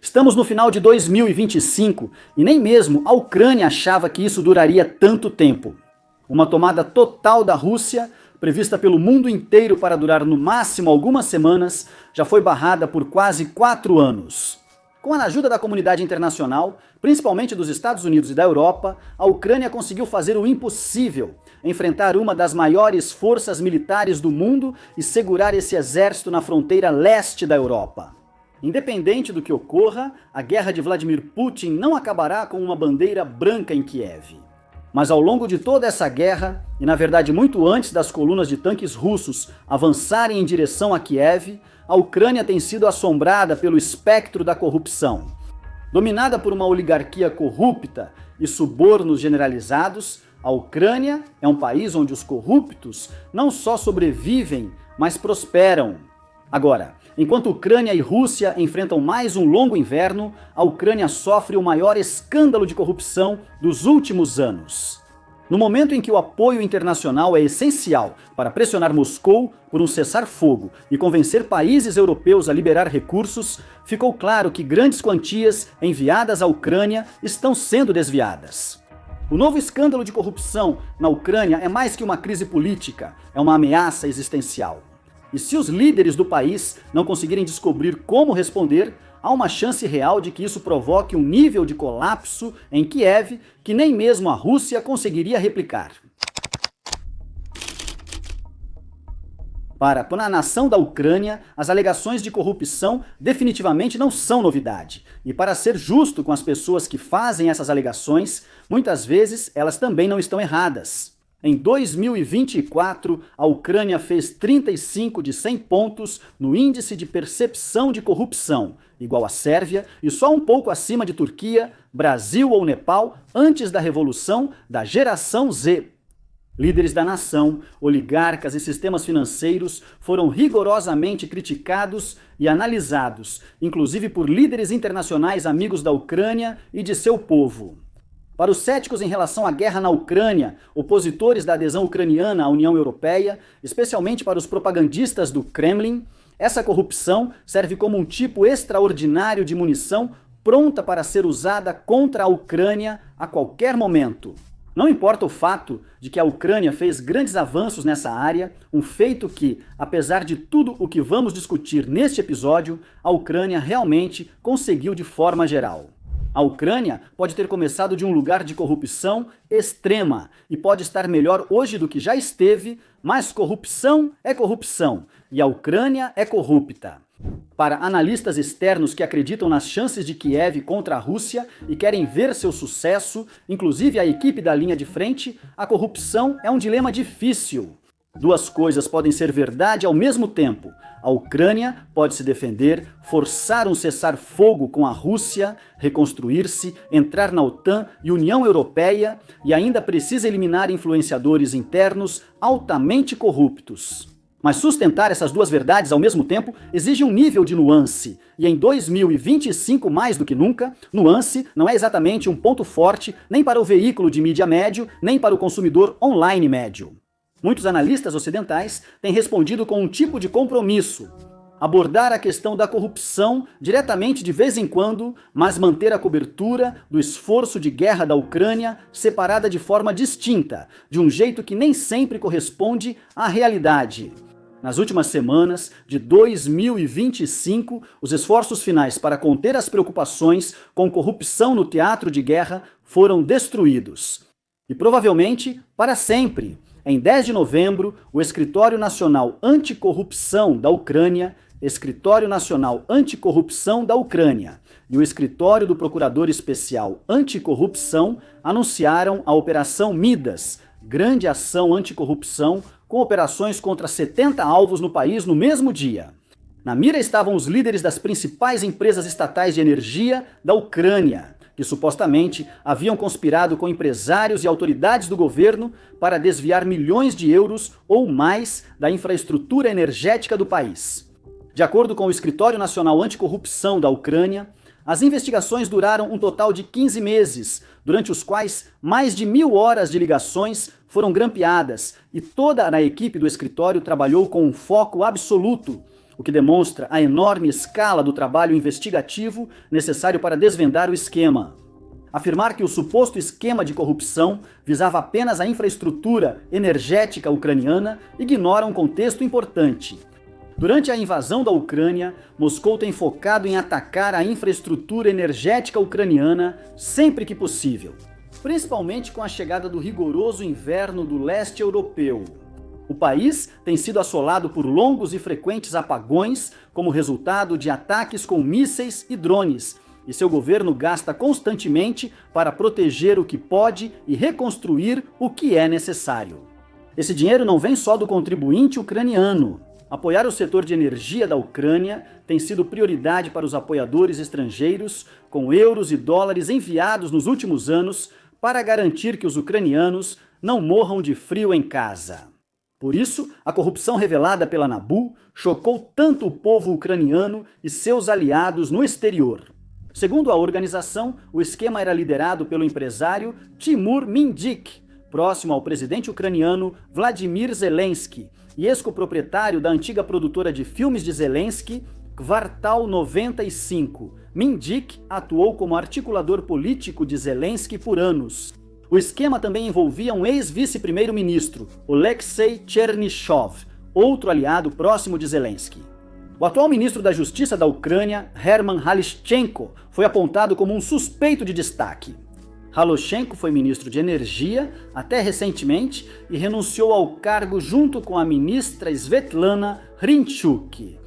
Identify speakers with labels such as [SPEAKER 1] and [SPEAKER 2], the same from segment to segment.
[SPEAKER 1] Estamos no final de 2025 e nem mesmo a Ucrânia achava que isso duraria tanto tempo. Uma tomada total da Rússia, prevista pelo mundo inteiro para durar no máximo algumas semanas, já foi barrada por quase 4 anos. Com a ajuda da comunidade internacional, principalmente dos Estados Unidos e da Europa, a Ucrânia conseguiu fazer o impossível, enfrentar uma das maiores forças militares do mundo e segurar esse exército na fronteira leste da Europa. Independente do que ocorra, a guerra de Vladimir Putin não acabará com uma bandeira branca em Kiev. Mas ao longo de toda essa guerra, e na verdade muito antes das colunas de tanques russos avançarem em direção a Kiev, a Ucrânia tem sido assombrada pelo espectro da corrupção. Dominada por uma oligarquia corrupta e subornos generalizados, a Ucrânia é um país onde os corruptos não só sobrevivem, mas prosperam. Agora, enquanto Ucrânia e Rússia enfrentam mais um longo inverno, a Ucrânia sofre o maior escândalo de corrupção dos últimos anos. No momento em que o apoio internacional é essencial para pressionar Moscou por um cessar-fogo e convencer países europeus a liberar recursos, ficou claro que grandes quantias enviadas à Ucrânia estão sendo desviadas. O novo escândalo de corrupção na Ucrânia é mais que uma crise política, é uma ameaça existencial. E se os líderes do país não conseguirem descobrir como responder, há uma chance real de que isso provoque um nível de colapso em Kiev que nem mesmo a Rússia conseguiria replicar. Para a nação da Ucrânia, as alegações de corrupção definitivamente não são novidade. E para ser justo com as pessoas que fazem essas alegações, muitas vezes elas também não estão erradas. Em 2024, a Ucrânia fez 35 de 100 pontos no índice de percepção de corrupção, igual à Sérvia e só um pouco acima de Turquia, Brasil ou Nepal antes da revolução da geração Z. Líderes da nação, oligarcas e sistemas financeiros foram rigorosamente criticados e analisados, inclusive por líderes internacionais amigos da Ucrânia e de seu povo. Para os céticos em relação à guerra na Ucrânia, opositores da adesão ucraniana à União Europeia, especialmente para os propagandistas do Kremlin, essa corrupção serve como um tipo extraordinário de munição pronta para ser usada contra a Ucrânia a qualquer momento. Não importa o fato de que a Ucrânia fez grandes avanços nessa área, um feito que, apesar de tudo o que vamos discutir neste episódio, a Ucrânia realmente conseguiu de forma geral. A Ucrânia pode ter começado de um lugar de corrupção extrema e pode estar melhor hoje do que já esteve, mas corrupção é corrupção e a Ucrânia é corrupta. Para analistas externos que acreditam nas chances de Kiev contra a Rússia e querem ver seu sucesso, inclusive a equipe da linha de frente, a corrupção é um dilema difícil. Duas coisas podem ser verdade ao mesmo tempo. A Ucrânia pode se defender, forçar um cessar-fogo com a Rússia, reconstruir-se, entrar na OTAN e União Europeia e ainda precisa eliminar influenciadores internos altamente corruptos. Mas sustentar essas duas verdades ao mesmo tempo exige um nível de nuance. E em 2025, mais do que nunca, nuance não é exatamente um ponto forte nem para o veículo de mídia médio, nem para o consumidor online médio. Muitos analistas ocidentais têm respondido com um tipo de compromisso: abordar a questão da corrupção diretamente de vez em quando, mas manter a cobertura do esforço de guerra da Ucrânia separada de forma distinta, de um jeito que nem sempre corresponde à realidade. Nas últimas semanas de 2025, os esforços finais para conter as preocupações com corrupção no teatro de guerra foram destruídos. E provavelmente para sempre. Em 10 de novembro, o Escritório Nacional Anticorrupção da Ucrânia, Escritório Nacional Anticorrupção da Ucrânia e o Escritório do Procurador Especial Anticorrupção anunciaram a Operação Midas, grande ação anticorrupção com operações contra 70 alvos no país no mesmo dia. Na mira estavam os líderes das principais empresas estatais de energia da Ucrânia, que supostamente haviam conspirado com empresários e autoridades do governo para desviar milhões de euros ou mais da infraestrutura energética do país. De acordo com o Escritório Nacional Anticorrupção da Ucrânia, as investigações duraram um total de 15 meses, durante os quais mais de 1.000 horas de ligações foram grampeadas e toda a equipe do escritório trabalhou com um foco absoluto, o que demonstra a enorme escala do trabalho investigativo necessário para desvendar o esquema. Afirmar que o suposto esquema de corrupção visava apenas a infraestrutura energética ucraniana ignora um contexto importante. Durante a invasão da Ucrânia, Moscou tem focado em atacar a infraestrutura energética ucraniana sempre que possível, principalmente com a chegada do rigoroso inverno do leste europeu. O país tem sido assolado por longos e frequentes apagões como resultado de ataques com mísseis e drones, e seu governo gasta constantemente para proteger o que pode e reconstruir o que é necessário. Esse dinheiro não vem só do contribuinte ucraniano. Apoiar o setor de energia da Ucrânia tem sido prioridade para os apoiadores estrangeiros, com euros e dólares enviados nos últimos anos para garantir que os ucranianos não morram de frio em casa. Por isso, a corrupção revelada pela Nabu chocou tanto o povo ucraniano e seus aliados no exterior. Segundo a organização, o esquema era liderado pelo empresário Timur Mindik, próximo ao presidente ucraniano Vladimir Zelensky, e ex-coproprietário da antiga produtora de filmes de Zelensky, Kvartal 95. Mindik atuou como articulador político de Zelensky por anos. O esquema também envolvia um ex-vice-primeiro-ministro, Oleksiy Chernyshov, outro aliado próximo de Zelensky. O atual ministro da Justiça da Ucrânia, Herman Halishchenko, foi apontado como um suspeito de destaque. Halishchenko foi ministro de Energia até recentemente e renunciou ao cargo junto com a ministra Svetlana Hrinchuk.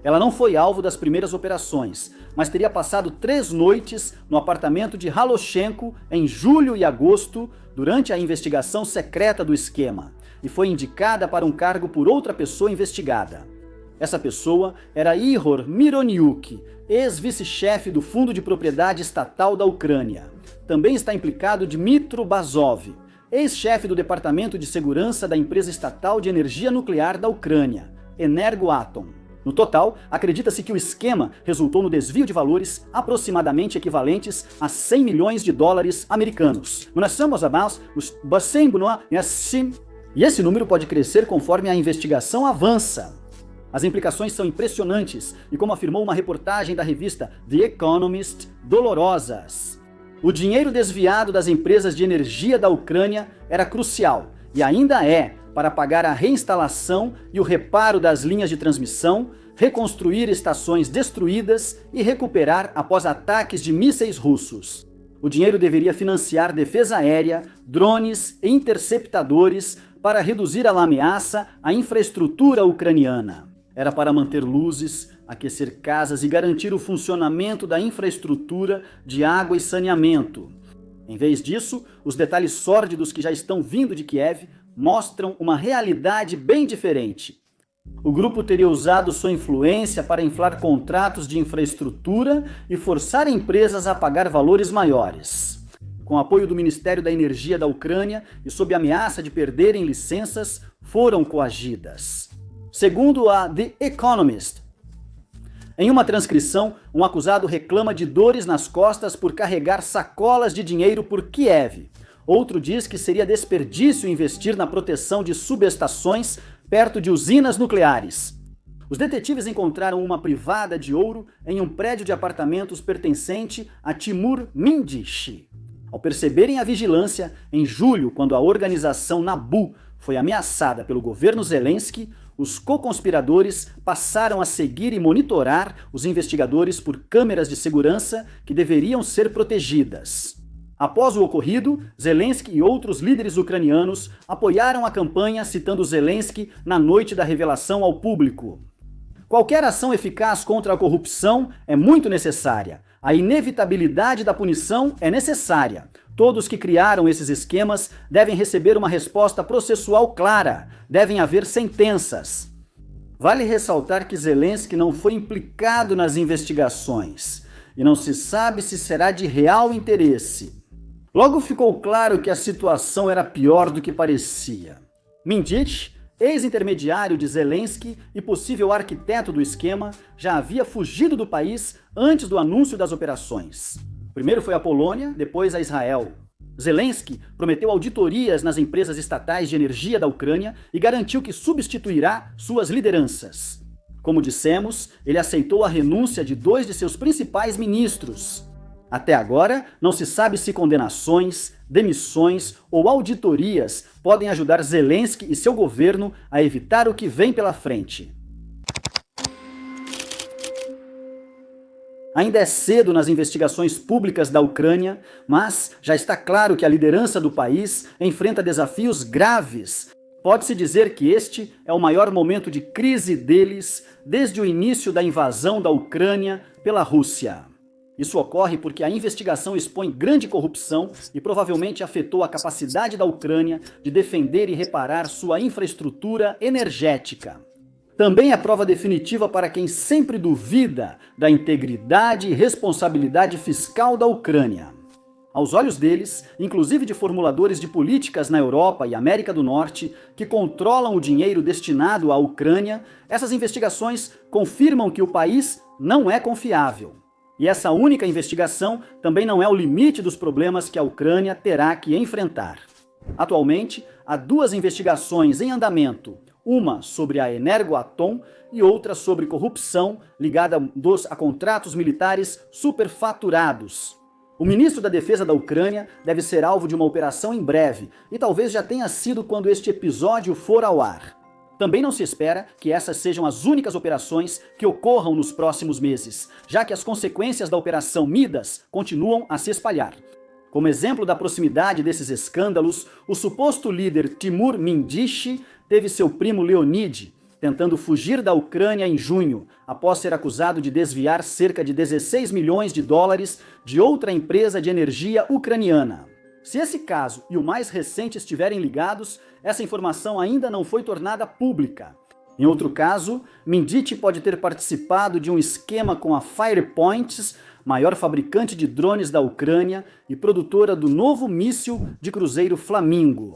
[SPEAKER 1] Ela não foi alvo das primeiras operações, mas teria passado 3 noites no apartamento de Halishchenko em julho e agosto, durante a investigação secreta do esquema, e foi indicada para um cargo por outra pessoa investigada. Essa pessoa era Ihor Mironiuk, ex-vice-chefe do Fundo de Propriedade Estatal da Ucrânia. Também está implicado Dmitro Bazov, ex-chefe do Departamento de Segurança da empresa estatal de energia nuclear da Ucrânia, Energoatom. No total, acredita-se que o esquema resultou no desvio de valores aproximadamente equivalentes a 100 milhões de dólares americanos. E esse número pode crescer conforme a investigação avança. As implicações são impressionantes e, como afirmou uma reportagem da revista The Economist, dolorosas. O dinheiro desviado das empresas de energia da Ucrânia era crucial e ainda é para pagar a reinstalação e o reparo das linhas de transmissão, reconstruir estações destruídas e recuperar após ataques de mísseis russos. O dinheiro deveria financiar defesa aérea, drones e interceptadores para reduzir a ameaça à infraestrutura ucraniana. Era para manter luzes, aquecer casas e garantir o funcionamento da infraestrutura de água e saneamento. Em vez disso, os detalhes sórdidos que já estão vindo de Kiev mostram uma realidade bem diferente. O grupo teria usado sua influência para inflar contratos de infraestrutura e forçar empresas a pagar valores maiores. Com apoio do Ministério da Energia da Ucrânia e sob ameaça de perderem licenças, foram coagidas. Segundo a The Economist, em uma transcrição, um acusado reclama de dores nas costas por carregar sacolas de dinheiro por Kiev. Outro diz que seria desperdício investir na proteção de subestações perto de usinas nucleares. Os detetives encontraram uma privada de ouro em um prédio de apartamentos pertencente a Timur Mindik. Ao perceberem a vigilância, em julho, quando a organização Nabu foi ameaçada pelo governo Zelensky, os co-conspiradores passaram a seguir e monitorar os investigadores por câmeras de segurança que deveriam ser protegidas. Após o ocorrido, Zelensky e outros líderes ucranianos apoiaram a campanha citando Zelensky na noite da revelação ao público. Qualquer ação eficaz contra a corrupção é muito necessária. A inevitabilidade da punição é necessária. Todos que criaram esses esquemas devem receber uma resposta processual clara. Devem haver sentenças. Vale ressaltar que Zelensky não foi implicado nas investigações e não se sabe se será de real interesse. Logo ficou claro que a situação era pior do que parecia. Mindik, ex-intermediário de Zelensky e possível arquiteto do esquema, já havia fugido do país antes do anúncio das operações. Primeiro foi a Polônia, depois a Israel. Zelensky prometeu auditorias nas empresas estatais de energia da Ucrânia e garantiu que substituirá suas lideranças. Como dissemos, ele aceitou a renúncia de 2 de seus principais ministros. Até agora, não se sabe se condenações, demissões ou auditorias podem ajudar Zelensky e seu governo a evitar o que vem pela frente. Ainda é cedo nas investigações públicas da Ucrânia, mas já está claro que a liderança do país enfrenta desafios graves. Pode-se dizer que este é o maior momento de crise deles desde o início da invasão da Ucrânia pela Rússia. Isso ocorre porque a investigação expõe grande corrupção e provavelmente afetou a capacidade da Ucrânia de defender e reparar sua infraestrutura energética. Também é prova definitiva para quem sempre duvida da integridade e responsabilidade fiscal da Ucrânia. Aos olhos deles, inclusive de formuladores de políticas na Europa e América do Norte, que controlam o dinheiro destinado à Ucrânia, essas investigações confirmam que o país não é confiável. E essa única investigação também não é o limite dos problemas que a Ucrânia terá que enfrentar. Atualmente, há 2 investigações em andamento, uma sobre a Energoatom e outra sobre corrupção ligada a contratos militares superfaturados. O ministro da Defesa da Ucrânia deve ser alvo de uma operação em breve, e talvez já tenha sido quando este episódio for ao ar. Também não se espera que essas sejam as únicas operações que ocorram nos próximos meses, já que as consequências da Operação Midas continuam a se espalhar. Como exemplo da proximidade desses escândalos, o suposto líder Timur Mindich teve seu primo Leonid tentando fugir da Ucrânia em junho, após ser acusado de desviar cerca de 16 milhões de dólares de outra empresa de energia ucraniana. Se esse caso e o mais recente estiverem ligados, essa informação ainda não foi tornada pública. Em outro caso, Mindich pode ter participado de um esquema com a Firepoints, maior fabricante de drones da Ucrânia e produtora do novo míssil de cruzeiro Flamingo.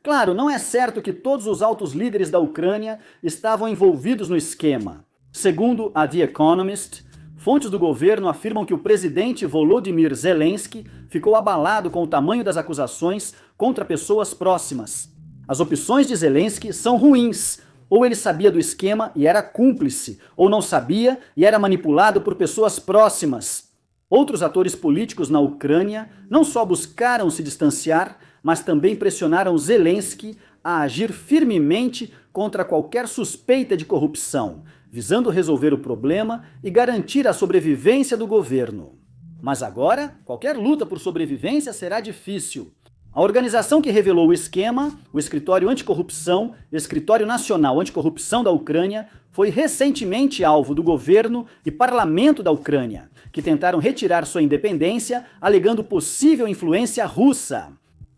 [SPEAKER 1] Claro, não é certo que todos os altos líderes da Ucrânia estavam envolvidos no esquema. Segundo a The Economist, fontes do governo afirmam que o presidente Volodymyr Zelensky ficou abalado com o tamanho das acusações contra pessoas próximas. As opções de Zelensky são ruins. Ou ele sabia do esquema e era cúmplice, ou não sabia e era manipulado por pessoas próximas. Outros atores políticos na Ucrânia não só buscaram se distanciar, mas também pressionaram Zelensky a agir firmemente contra qualquer suspeita de corrupção, visando resolver o problema e garantir a sobrevivência do governo. Mas agora, qualquer luta por sobrevivência será difícil. A organização que revelou o esquema, o Escritório Anticorrupção, Escritório Nacional Anticorrupção da Ucrânia, foi recentemente alvo do governo e parlamento da Ucrânia, que tentaram retirar sua independência, alegando possível influência russa.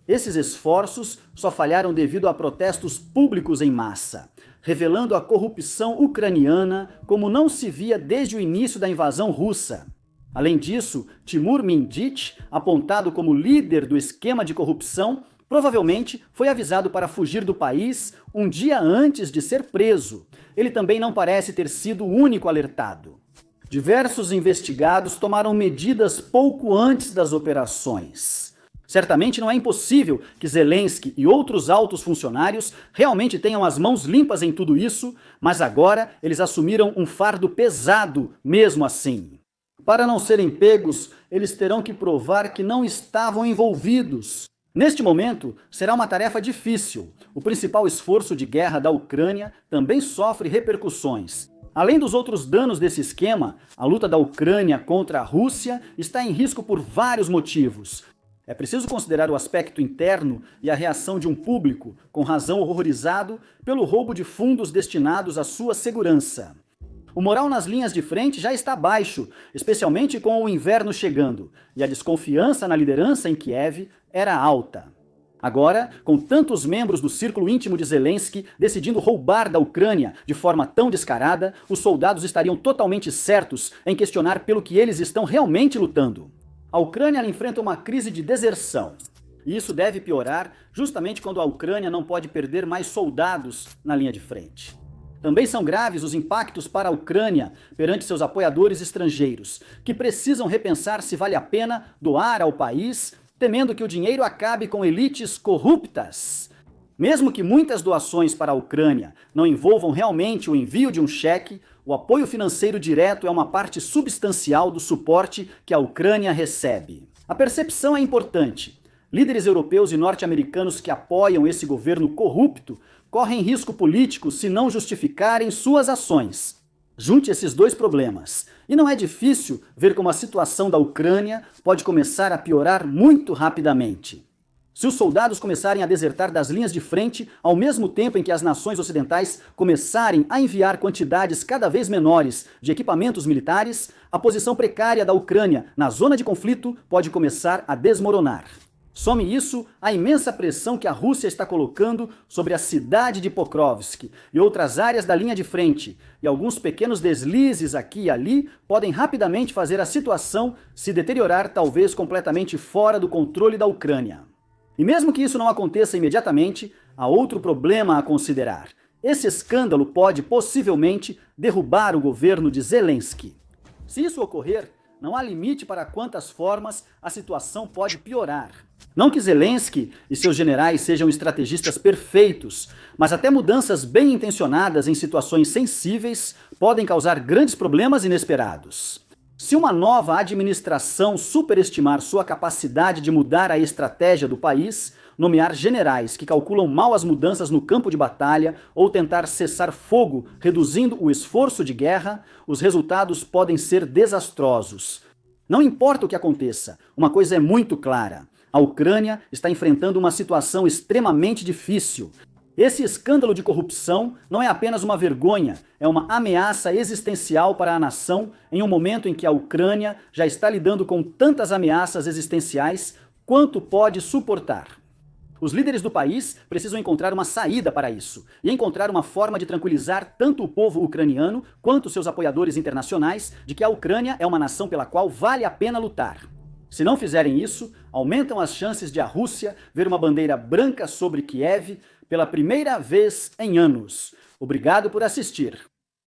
[SPEAKER 1] Esses esforços só falharam devido a protestos públicos em massa, revelando a corrupção ucraniana como não se via desde o início da invasão russa. Além disso, Timur Mindich, apontado como líder do esquema de corrupção, provavelmente foi avisado para fugir do país um dia antes de ser preso. Ele também não parece ter sido o único alertado. Diversos investigados tomaram medidas pouco antes das operações. Certamente não é impossível que Zelensky e outros altos funcionários realmente tenham as mãos limpas em tudo isso, mas agora eles assumiram um fardo pesado mesmo assim. Para não serem pegos, eles terão que provar que não estavam envolvidos. Neste momento, será uma tarefa difícil. O principal esforço de guerra da Ucrânia também sofre repercussões. Além dos outros danos desse esquema, a luta da Ucrânia contra a Rússia está em risco por vários motivos. É preciso considerar o aspecto interno e a reação de um público, com razão horrorizado, pelo roubo de fundos destinados à sua segurança. O moral nas linhas de frente já está baixo, especialmente com o inverno chegando, e a desconfiança na liderança em Kiev era alta. Agora, com tantos membros do círculo íntimo de Zelensky decidindo roubar da Ucrânia de forma tão descarada, os soldados estariam totalmente certos em questionar pelo que eles estão realmente lutando. A Ucrânia enfrenta uma crise de deserção, e isso deve piorar justamente quando a Ucrânia não pode perder mais soldados na linha de frente. Também são graves os impactos para a Ucrânia perante seus apoiadores estrangeiros, que precisam repensar se vale a pena doar ao país, temendo que o dinheiro acabe com elites corruptas. Mesmo que muitas doações para a Ucrânia não envolvam realmente o envio de um cheque, o apoio financeiro direto é uma parte substancial do suporte que a Ucrânia recebe. A percepção é importante. Líderes europeus e norte-americanos que apoiam esse governo corrupto correm risco político se não justificarem suas ações. Junte esses dois problemas. E não é difícil ver como a situação da Ucrânia pode começar a piorar muito rapidamente. Se os soldados começarem a desertar das linhas de frente, ao mesmo tempo em que as nações ocidentais começarem a enviar quantidades cada vez menores de equipamentos militares, a posição precária da Ucrânia na zona de conflito pode começar a desmoronar. Some isso a imensa pressão que a Rússia está colocando sobre a cidade de Pokrovsk e outras áreas da linha de frente, e alguns pequenos deslizes aqui e ali podem rapidamente fazer a situação se deteriorar, talvez completamente fora do controle da Ucrânia. E mesmo que isso não aconteça imediatamente, há outro problema a considerar. Esse escândalo pode possivelmente derrubar o governo de Zelensky. Se isso ocorrer, não há limite para quantas formas a situação pode piorar. Não que Zelensky e seus generais sejam estrategistas perfeitos, mas até mudanças bem intencionadas em situações sensíveis podem causar grandes problemas inesperados. Se uma nova administração superestimar sua capacidade de mudar a estratégia do país, nomear generais que calculam mal as mudanças no campo de batalha ou tentar cessar fogo, reduzindo o esforço de guerra, os resultados podem ser desastrosos. Não importa o que aconteça, uma coisa é muito clara: a Ucrânia está enfrentando uma situação extremamente difícil. Esse escândalo de corrupção não é apenas uma vergonha, é uma ameaça existencial para a nação em um momento em que a Ucrânia já está lidando com tantas ameaças existenciais quanto pode suportar. Os líderes do país precisam encontrar uma saída para isso e encontrar uma forma de tranquilizar tanto o povo ucraniano quanto seus apoiadores internacionais de que a Ucrânia é uma nação pela qual vale a pena lutar. Se não fizerem isso, aumentam as chances de a Rússia ver uma bandeira branca sobre Kiev pela primeira vez em anos. Obrigado por assistir.